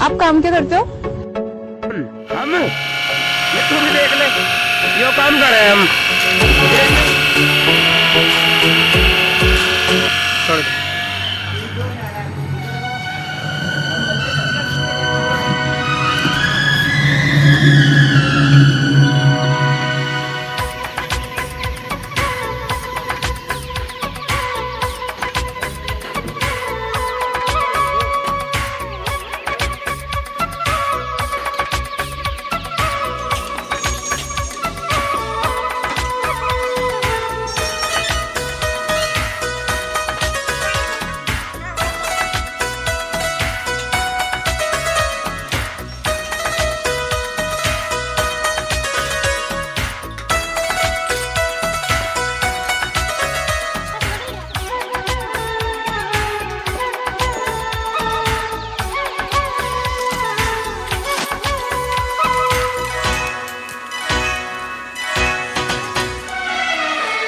आप काम क्या करते हो? हम ये तू भी देख ले, यो काम कर रहे हैं हम। छोड़ दे।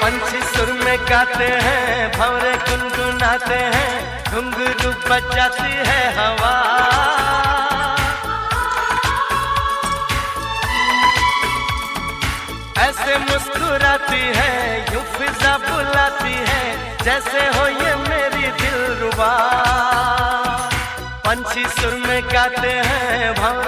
पंछी सुर में गाते हैं, भंवरे गुनगुनाते हैं, घुंघरू बजाती है हवा। ऐसे मुस्कुराती है, यूं फिजा बुलाती है, जैसे हो ये मेरी दिलरुबा। पंछी सुर में गाते हैं, भंवरे